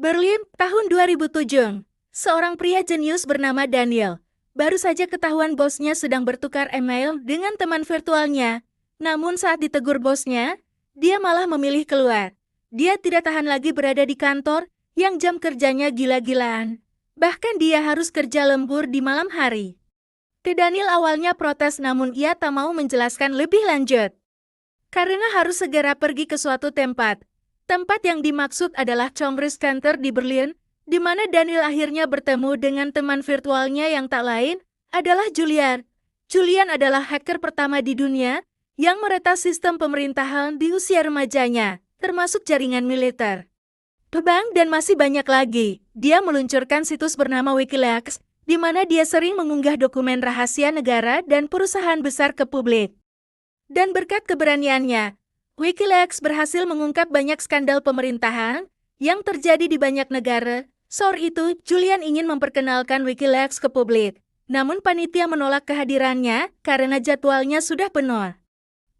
Berlin, tahun 2007. Seorang pria jenius bernama Daniel. Baru saja ketahuan bosnya sedang bertukar email dengan teman virtualnya. Namun saat ditegur bosnya, dia malah memilih keluar. Dia tidak tahan lagi berada di kantor yang jam kerjanya gila-gilaan. Bahkan dia harus kerja lembur di malam hari. Daniel awalnya protes namun ia tak mau menjelaskan lebih lanjut. Karena harus segera pergi ke suatu tempat. Tempat yang dimaksud adalah Congress Center di Berlin, di mana Daniel akhirnya bertemu dengan teman virtualnya yang tak lain adalah Julian. Julian adalah hacker pertama di dunia yang meretas sistem pemerintahan di usia remajanya, termasuk jaringan militer, bank dan masih banyak lagi. Dia meluncurkan situs bernama Wikileaks, di mana dia sering mengunggah dokumen rahasia negara dan perusahaan besar ke publik. Dan berkat keberaniannya, Wikileaks berhasil mengungkap banyak skandal pemerintahan yang terjadi di banyak negara. Sore itu, Julian ingin memperkenalkan Wikileaks ke publik. Namun panitia menolak kehadirannya karena jadwalnya sudah penuh.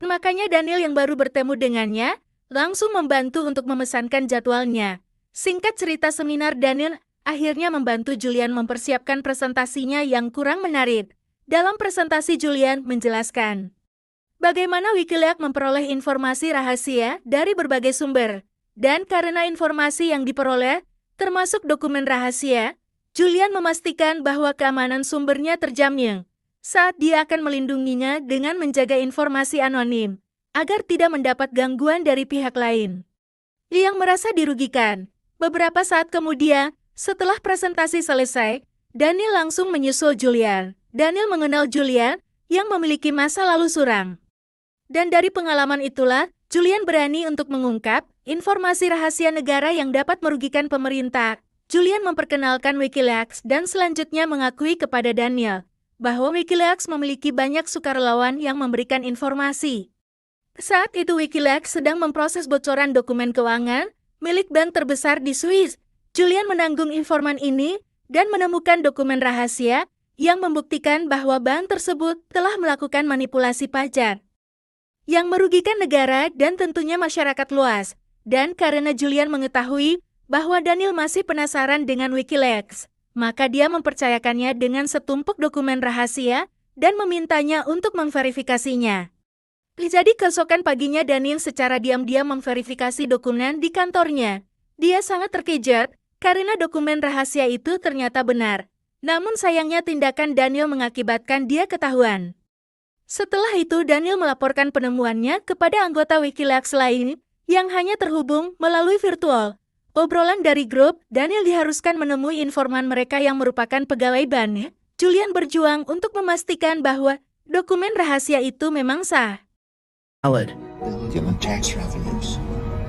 Makanya Daniel yang baru bertemu dengannya langsung membantu untuk memesankan jadwalnya. Singkat cerita, seminar Daniel akhirnya membantu Julian mempersiapkan presentasinya yang kurang menarik. Dalam presentasi, Julian menjelaskan bagaimana Wikileaks memperoleh informasi rahasia dari berbagai sumber. Dan karena informasi yang diperoleh termasuk dokumen rahasia, Julian memastikan bahwa keamanan sumbernya terjamin saat dia akan melindunginya dengan menjaga informasi anonim agar tidak mendapat gangguan dari pihak lain yang merasa dirugikan. Beberapa saat kemudian, setelah presentasi selesai, Daniel langsung menyusul Julian. Daniel mengenal Julian yang memiliki masa lalu suram. Dan dari pengalaman itulah, Julian berani untuk mengungkap informasi rahasia negara yang dapat merugikan pemerintah. Julian memperkenalkan Wikileaks dan selanjutnya mengakui kepada Daniel bahwa Wikileaks memiliki banyak sukarelawan yang memberikan informasi. Saat itu Wikileaks sedang memproses bocoran dokumen keuangan milik bank terbesar di Swiss. Julian menanggung informan ini dan menemukan dokumen rahasia yang membuktikan bahwa bank tersebut telah melakukan manipulasi pajak yang merugikan negara dan tentunya masyarakat luas. Dan karena Julian mengetahui bahwa Daniel masih penasaran dengan Wikileaks, maka dia mempercayakannya dengan setumpuk dokumen rahasia dan memintanya untuk memverifikasinya. Jadi keesokan paginya Daniel secara diam-diam memverifikasi dokumen di kantornya. Dia sangat terkejut karena dokumen rahasia itu ternyata benar. Namun sayangnya tindakan Daniel mengakibatkan dia ketahuan. Setelah itu Daniel melaporkan penemuannya kepada anggota Wikileaks lain yang hanya terhubung melalui virtual. Obrolan dari grup, Daniel diharuskan menemui informan mereka yang merupakan pegawai bank. Julian berjuang untuk memastikan bahwa dokumen rahasia itu memang sah. Valid. Billion in tax revenues.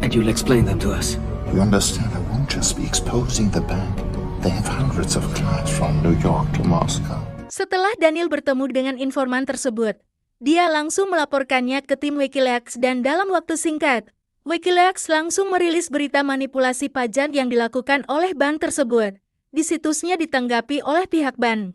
And you'll explain them to us. You understand, I won't just be exposing the bank. They have hundreds of clients from New York to Moscow. Setelah Daniel bertemu dengan informan tersebut, dia langsung melaporkannya ke tim Wikileaks dan dalam waktu singkat, Wikileaks langsung merilis berita manipulasi pajak yang dilakukan oleh bank tersebut. Di situsnya ditanggapi oleh pihak bank.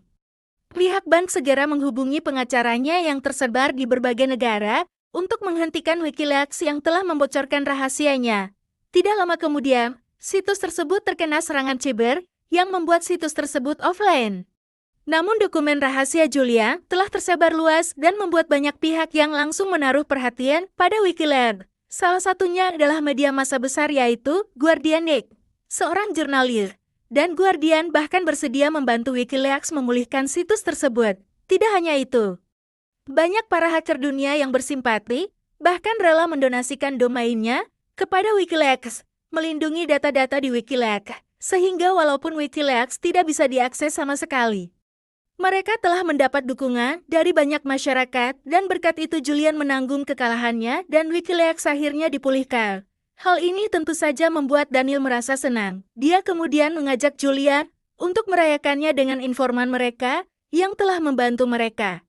Pihak bank segera menghubungi pengacaranya yang tersebar di berbagai negara untuk menghentikan Wikileaks yang telah membocorkan rahasianya. Tidak lama kemudian, situs tersebut terkena serangan cyber yang membuat situs tersebut offline. Namun dokumen rahasia Julian telah tersebar luas dan membuat banyak pihak yang langsung menaruh perhatian pada Wikileaks. Salah satunya adalah media massa besar yaitu Guardian, seorang jurnalis. Dan Guardian bahkan bersedia membantu Wikileaks memulihkan situs tersebut. Tidak hanya itu, banyak para hacker dunia yang bersimpati, bahkan rela mendonasikan domainnya kepada Wikileaks, melindungi data-data di Wikileaks, sehingga walaupun Wikileaks tidak bisa diakses sama sekali, mereka telah mendapat dukungan dari banyak masyarakat dan berkat itu Julian menanggung kekalahannya dan Wikileaks akhirnya dipulihkan. Hal ini tentu saja membuat Daniel merasa senang. Dia kemudian mengajak Julian untuk merayakannya dengan informan mereka yang telah membantu mereka.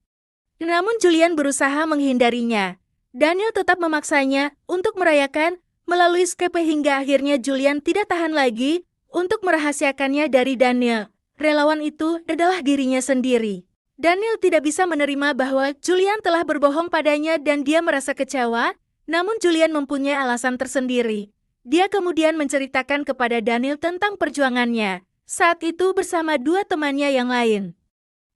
Namun Julian berusaha menghindarinya. Daniel tetap memaksanya untuk merayakan melalui Skype hingga akhirnya Julian tidak tahan lagi untuk merahasiakannya dari Daniel. Relawan itu adalah dirinya sendiri. Daniel tidak bisa menerima bahwa Julian telah berbohong padanya dan dia merasa kecewa, namun Julian mempunyai alasan tersendiri. Dia kemudian menceritakan kepada Daniel tentang perjuangannya, saat itu bersama dua temannya yang lain.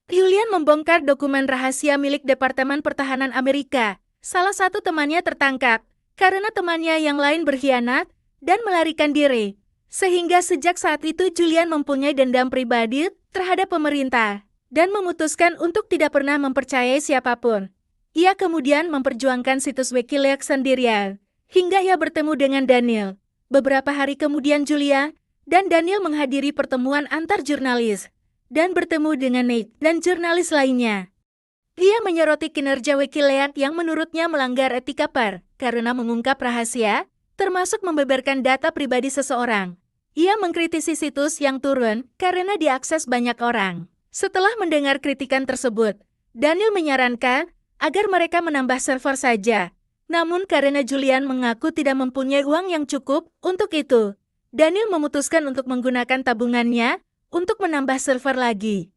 Julian membongkar dokumen rahasia milik Departemen Pertahanan Amerika. Salah satu temannya tertangkap, karena temannya yang lain berkhianat dan melarikan diri. Sehingga sejak saat itu Julian mempunyai dendam pribadi terhadap pemerintah, dan memutuskan untuk tidak pernah mempercayai siapapun. Ia kemudian memperjuangkan situs Wikileaks sendirian, hingga ia bertemu dengan Daniel. Beberapa hari kemudian Julian dan Daniel menghadiri pertemuan antar jurnalis, dan bertemu dengan Nate dan jurnalis lainnya. Dia menyoroti kinerja Wikileaks yang menurutnya melanggar etika karena mengungkap rahasia, termasuk membeberkan data pribadi seseorang. Ia mengkritisi situs yang turun karena diakses banyak orang. Setelah mendengar kritikan tersebut, Daniel menyarankan agar mereka menambah server saja. Namun karena Julian mengaku tidak mempunyai uang yang cukup untuk itu, Daniel memutuskan untuk menggunakan tabungannya untuk menambah server lagi.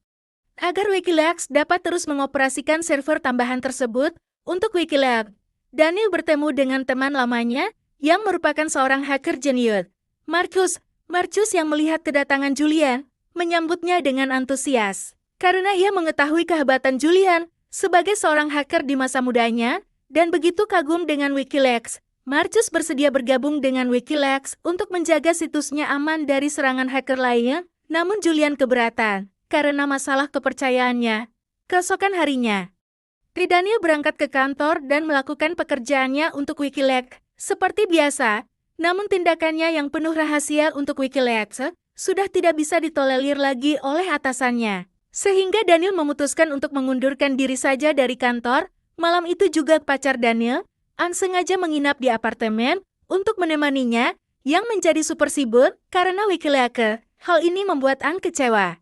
Agar Wikileaks dapat terus mengoperasikan server tambahan tersebut untuk Wikileaks, Daniel bertemu dengan teman lamanya yang merupakan seorang hacker jenius, Marcus yang melihat kedatangan Julian, menyambutnya dengan antusias. Karena ia mengetahui kehebatan Julian sebagai seorang hacker di masa mudanya, dan begitu kagum dengan Wikileaks, Marcus bersedia bergabung dengan Wikileaks untuk menjaga situsnya aman dari serangan hacker lainnya, namun Julian keberatan karena masalah kepercayaannya. Keesokan harinya, Daniel berangkat ke kantor dan melakukan pekerjaannya untuk Wikileaks seperti biasa, namun tindakannya yang penuh rahasia untuk Wikileaks sudah tidak bisa ditolerir lagi oleh atasannya. Sehingga Daniel memutuskan untuk mengundurkan diri saja dari kantor. Malam itu juga pacar Daniel, Ann, sengaja menginap di apartemen untuk menemaninya yang menjadi super sibuk karena Wikileaks. Hal ini membuat Ann kecewa.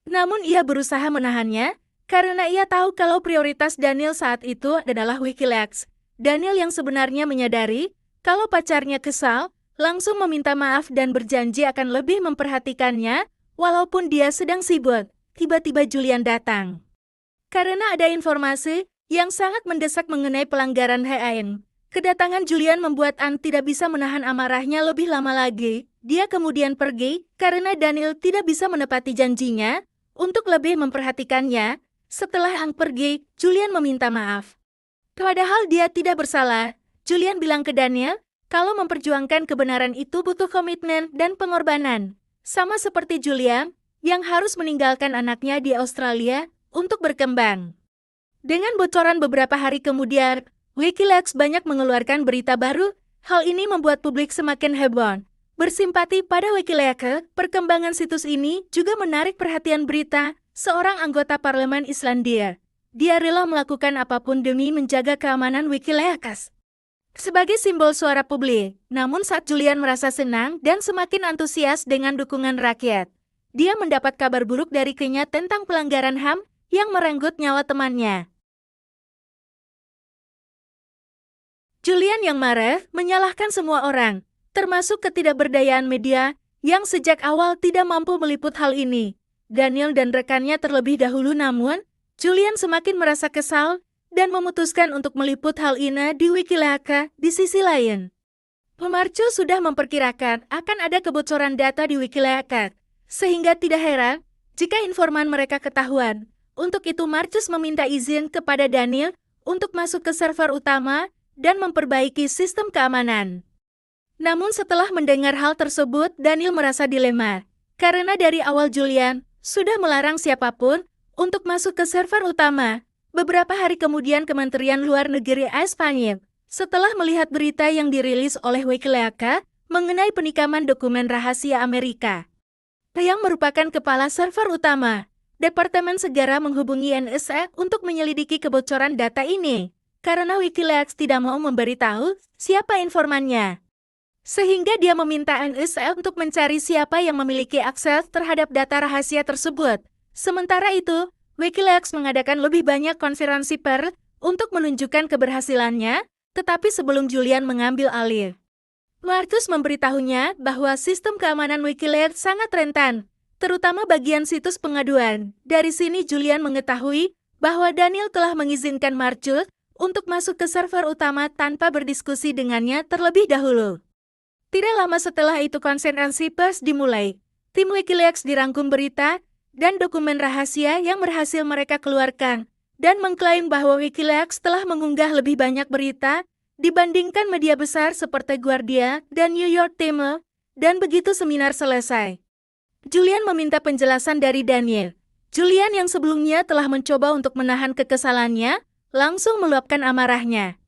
Namun ia berusaha menahannya karena ia tahu kalau prioritas Daniel saat itu adalah Wikileaks. Daniel yang sebenarnya menyadari kalau pacarnya kesal, langsung meminta maaf dan berjanji akan lebih memperhatikannya walaupun dia sedang sibuk. Tiba-tiba Julian datang. Karena ada informasi yang sangat mendesak mengenai pelanggaran HAM. Kedatangan Julian membuat Ann tidak bisa menahan amarahnya lebih lama lagi. Dia kemudian pergi karena Daniel tidak bisa menepati janjinya untuk lebih memperhatikannya. Setelah Ann pergi, Julian meminta maaf. Padahal dia tidak bersalah. Julian bilang ke Daniel kalau memperjuangkan kebenaran itu butuh komitmen dan pengorbanan. Sama seperti Julian yang harus meninggalkan anaknya di Australia untuk berkembang. Dengan bocoran beberapa hari kemudian, Wikileaks banyak mengeluarkan berita baru. Hal ini membuat publik semakin heboh. Bersimpati pada Wikileaks, perkembangan situs ini juga menarik perhatian berita seorang anggota parlemen Islandia. Dia rela melakukan apapun demi menjaga keamanan Wikileaks. Sebagai simbol suara publik, namun saat Julian merasa senang dan semakin antusias dengan dukungan rakyat, dia mendapat kabar buruk dari Kenya tentang pelanggaran HAM yang merenggut nyawa temannya. Julian yang marah menyalahkan semua orang, termasuk ketidakberdayaan media yang sejak awal tidak mampu meliput hal ini. Daniel dan rekannya terlebih dahulu, namun Julian semakin merasa kesal dan memutuskan untuk meliput hal ini di Wikileaks. Di sisi lain, Marcus sudah memperkirakan akan ada kebocoran data di Wikileaks, sehingga tidak heran jika informan mereka ketahuan. Untuk itu Marcus meminta izin kepada Daniel untuk masuk ke server utama dan memperbaiki sistem keamanan. Namun setelah mendengar hal tersebut, Daniel merasa dilema. Karena dari awal Julian sudah melarang siapapun untuk masuk ke server utama. Beberapa hari kemudian Kementerian Luar Negeri Spanyol, setelah melihat berita yang dirilis oleh Wikileaks mengenai penikaman dokumen rahasia Amerika, yang merupakan kepala server utama, Departemen segera menghubungi NSA untuk menyelidiki kebocoran data ini. Karena Wikileaks tidak mau memberitahu siapa informannya, sehingga dia meminta NSA untuk mencari siapa yang memiliki akses terhadap data rahasia tersebut. Sementara itu, Wikileaks mengadakan lebih banyak konferensi pers untuk menunjukkan keberhasilannya, tetapi sebelum Julian mengambil alih, Marcus memberitahunya bahwa sistem keamanan Wikileaks sangat rentan, terutama bagian situs pengaduan. Dari sini Julian mengetahui bahwa Daniel telah mengizinkan Marcus untuk masuk ke server utama tanpa berdiskusi dengannya terlebih dahulu. Tidak lama setelah itu konferensi pers dimulai. Tim Wikileaks dirangkum berita dan dokumen rahasia yang berhasil mereka keluarkan, dan mengklaim bahwa Wikileaks telah mengunggah lebih banyak berita dibandingkan media besar seperti Guardian dan New York Times, dan begitu seminar selesai, Julian meminta penjelasan dari Daniel. Julian yang sebelumnya telah mencoba untuk menahan kekesalannya, langsung meluapkan amarahnya.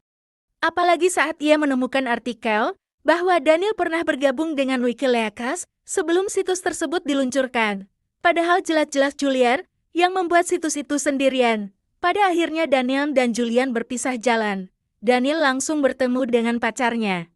Apalagi saat ia menemukan artikel bahwa Daniel pernah bergabung dengan Wikileaks sebelum situs tersebut diluncurkan. Padahal jelas-jelas Julian yang membuat situs itu sendirian. Pada akhirnya Daniel dan Julian berpisah jalan. Daniel langsung bertemu dengan pacarnya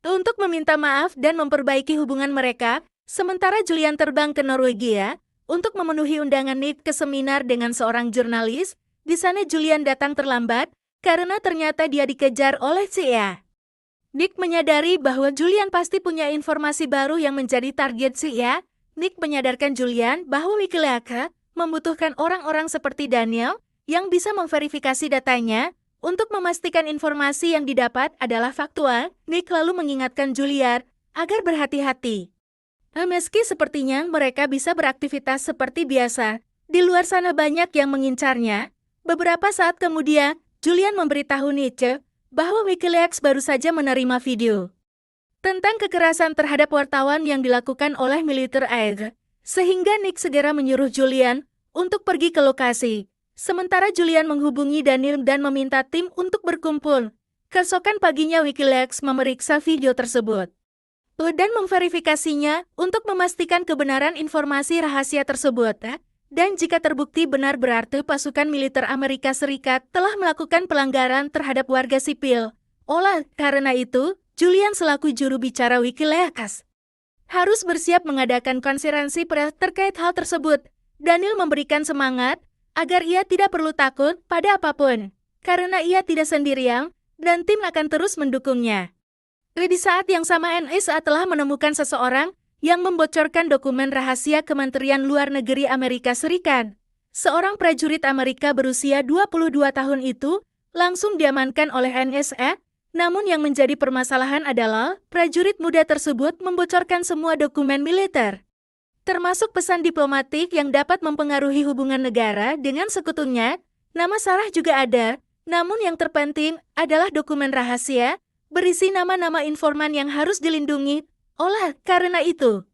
untuk meminta maaf dan memperbaiki hubungan mereka, sementara Julian terbang ke Norwegia untuk memenuhi undangan Nick ke seminar dengan seorang jurnalis. Di sana Julian datang terlambat karena ternyata dia dikejar oleh CIA. Nick menyadari bahwa Julian pasti punya informasi baru yang menjadi target CIA. Nick menyadarkan Julian bahwa Wikileaks membutuhkan orang-orang seperti Daniel yang bisa memverifikasi datanya untuk memastikan informasi yang didapat adalah faktual. Nick lalu mengingatkan Julian agar berhati-hati. Meski sepertinya mereka bisa beraktivitas seperti biasa, di luar sana banyak yang mengincarnya. Beberapa saat kemudian, Julian memberitahu Nick bahwa Wikileaks baru saja menerima video tentang kekerasan terhadap wartawan yang dilakukan oleh militer AIR, sehingga Nick segera menyuruh Julian untuk pergi ke lokasi. Sementara Julian menghubungi Daniel dan meminta tim untuk berkumpul. Keesokan paginya Wikileaks memeriksa video tersebut dan memverifikasinya untuk memastikan kebenaran informasi rahasia tersebut. Dan jika terbukti benar berarti pasukan militer Amerika Serikat telah melakukan pelanggaran terhadap warga sipil. Oleh karena itu, Julian selaku juru bicara Wikileaks harus bersiap mengadakan konferensi pers terkait hal tersebut. Daniel memberikan semangat agar ia tidak perlu takut pada apapun, karena ia tidak sendirian dan tim akan terus mendukungnya. Di saat yang sama NSA telah menemukan seseorang yang membocorkan dokumen rahasia Kementerian Luar Negeri Amerika Serikat. Seorang prajurit Amerika berusia 22 tahun itu langsung diamankan oleh NSA, namun yang menjadi permasalahan adalah prajurit muda tersebut membocorkan semua dokumen militer, termasuk pesan diplomatik yang dapat mempengaruhi hubungan negara dengan sekutunya. Nama Sarah juga ada, namun yang terpenting adalah dokumen rahasia berisi nama-nama informan yang harus dilindungi. Oleh karena itu,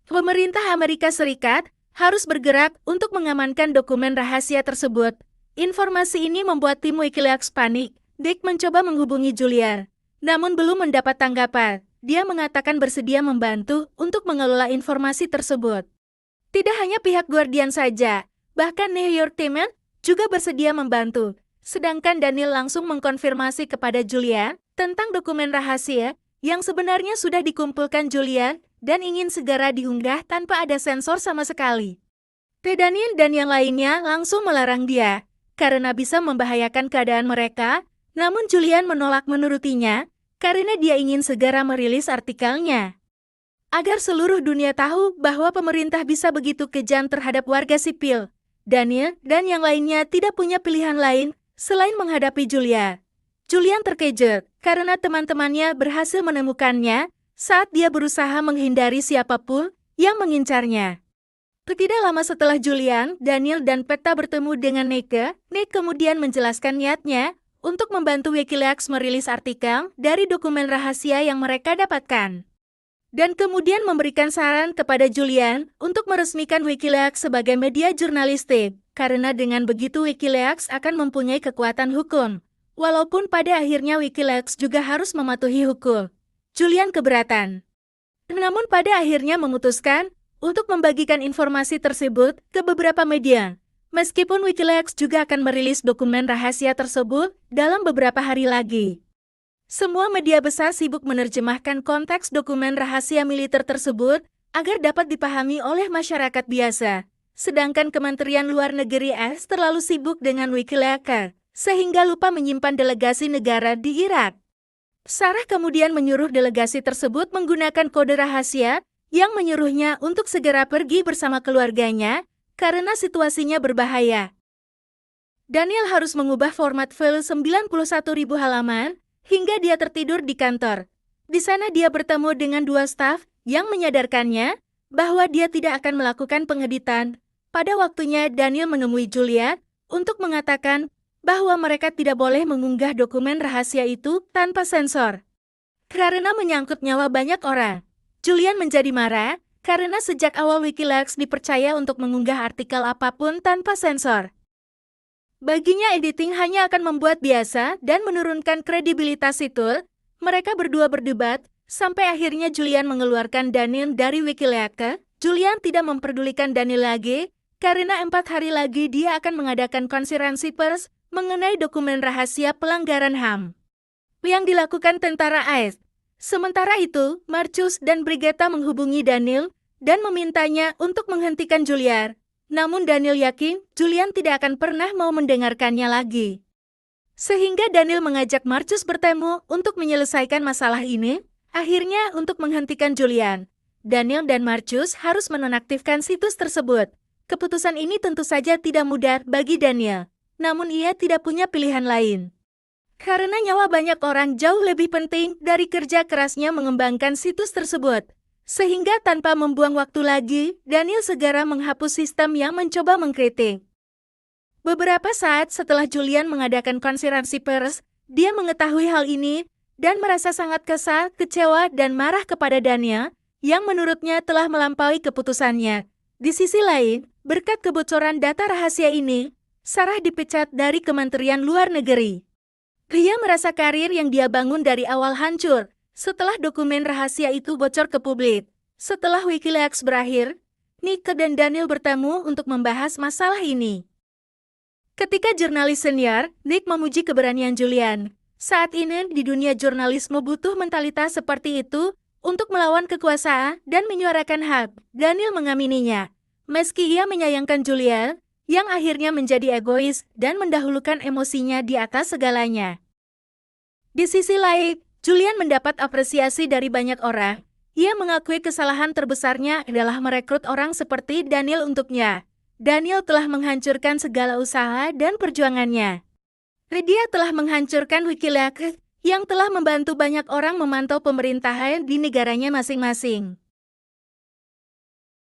pemerintah Amerika Serikat harus bergerak untuk mengamankan dokumen rahasia tersebut. Informasi ini membuat tim Wikileaks panik. Dick mencoba menghubungi Julian, namun belum mendapat tanggapan. Dia mengatakan bersedia membantu untuk mengelola informasi tersebut. Tidak hanya pihak Guardian saja, bahkan New York Times juga bersedia membantu. Sedangkan Daniel langsung mengkonfirmasi kepada Julian tentang dokumen rahasia yang sebenarnya sudah dikumpulkan Julian dan ingin segera diunggah tanpa ada sensor sama sekali. Daniel dan yang lainnya langsung melarang dia, karena bisa membahayakan keadaan mereka, namun Julian menolak menurutinya, karena dia ingin segera merilis artikelnya. Agar seluruh dunia tahu bahwa pemerintah bisa begitu kejam terhadap warga sipil. Daniel dan yang lainnya tidak punya pilihan lain selain menghadapi Julian. Julian terkejut karena teman-temannya berhasil menemukannya saat dia berusaha menghindari siapapun yang mengincarnya. Tidak lama setelah Julian, Daniel dan Peta bertemu dengan Nick kemudian menjelaskan niatnya untuk membantu Wikileaks merilis artikel dari dokumen rahasia yang mereka dapatkan. Dan kemudian memberikan saran kepada Julian untuk meresmikan Wikileaks sebagai media jurnalistik, karena dengan begitu Wikileaks akan mempunyai kekuatan hukum. Walaupun pada akhirnya Wikileaks juga harus mematuhi hukum. Julian keberatan. Namun pada akhirnya memutuskan untuk membagikan informasi tersebut ke beberapa media. Meskipun Wikileaks juga akan merilis dokumen rahasia tersebut dalam beberapa hari lagi. Semua media besar sibuk menerjemahkan konteks dokumen rahasia militer tersebut agar dapat dipahami oleh masyarakat biasa. Sedangkan Kementerian Luar Negeri AS terlalu sibuk dengan Wikileaks, sehingga lupa menyimpan delegasi negara di Irak. Sarah kemudian menyuruh delegasi tersebut menggunakan kode rahasia yang menyuruhnya untuk segera pergi bersama keluarganya, karena situasinya berbahaya. Daniel harus mengubah format file 91.000 halaman hingga dia tertidur di kantor. Di sana dia bertemu dengan dua staf yang menyadarkannya bahwa dia tidak akan melakukan pengeditan. Pada waktunya Daniel menemui Julian untuk mengatakan bahwa mereka tidak boleh mengunggah dokumen rahasia itu tanpa sensor. Karena menyangkut nyawa banyak orang, Julian menjadi marah karena sejak awal Wikileaks dipercaya untuk mengunggah artikel apapun tanpa sensor. Baginya editing hanya akan membuat biasa dan menurunkan kredibilitas situs. Mereka berdua berdebat, sampai akhirnya Julian mengeluarkan Daniel dari Wikileaks. Julian tidak memperdulikan Daniel lagi, karena 4 hari lagi dia akan mengadakan konferensi pers mengenai dokumen rahasia pelanggaran HAM yang dilakukan tentara AS. Sementara itu, Marcus dan Brigitta menghubungi Daniel dan memintanya untuk menghentikan Julian. Namun Daniel yakin Julian tidak akan pernah mau mendengarkannya lagi. Sehingga Daniel mengajak Marcus bertemu untuk menyelesaikan masalah ini. Akhirnya untuk menghentikan Julian, Daniel dan Marcus harus menonaktifkan situs tersebut. Keputusan ini tentu saja tidak mudah bagi Daniel, namun ia tidak punya pilihan lain. Karena nyawa banyak orang jauh lebih penting dari kerja kerasnya mengembangkan situs tersebut. Sehingga tanpa membuang waktu lagi, Daniel segera menghapus sistem yang mencoba mengkritik. Beberapa saat setelah Julian mengadakan konferensi pers, dia mengetahui hal ini dan merasa sangat kesal, kecewa, dan marah kepada Daniel yang menurutnya telah melampaui keputusannya. Di sisi lain, berkat kebocoran data rahasia ini, Sarah dipecat dari Kementerian Luar Negeri. Dia merasa karir yang dia bangun dari awal hancur setelah dokumen rahasia itu bocor ke publik. Setelah Wikileaks berakhir, Nick dan Daniel bertemu untuk membahas masalah ini. Ketika jurnalis senior, Nick memuji keberanian Julian. Saat ini di dunia jurnalisme butuh mentalitas seperti itu untuk melawan kekuasaan dan menyuarakan hak. Daniel mengamininya. Meski ia menyayangkan Julian, yang akhirnya menjadi egois dan mendahulukan emosinya di atas segalanya. Di sisi lain, Julian mendapat apresiasi dari banyak orang. Ia mengakui kesalahan terbesarnya adalah merekrut orang seperti Daniel untuknya. Daniel telah menghancurkan segala usaha dan perjuangannya. Dia telah menghancurkan Wikileaks yang telah membantu banyak orang memantau pemerintahan di negaranya masing-masing.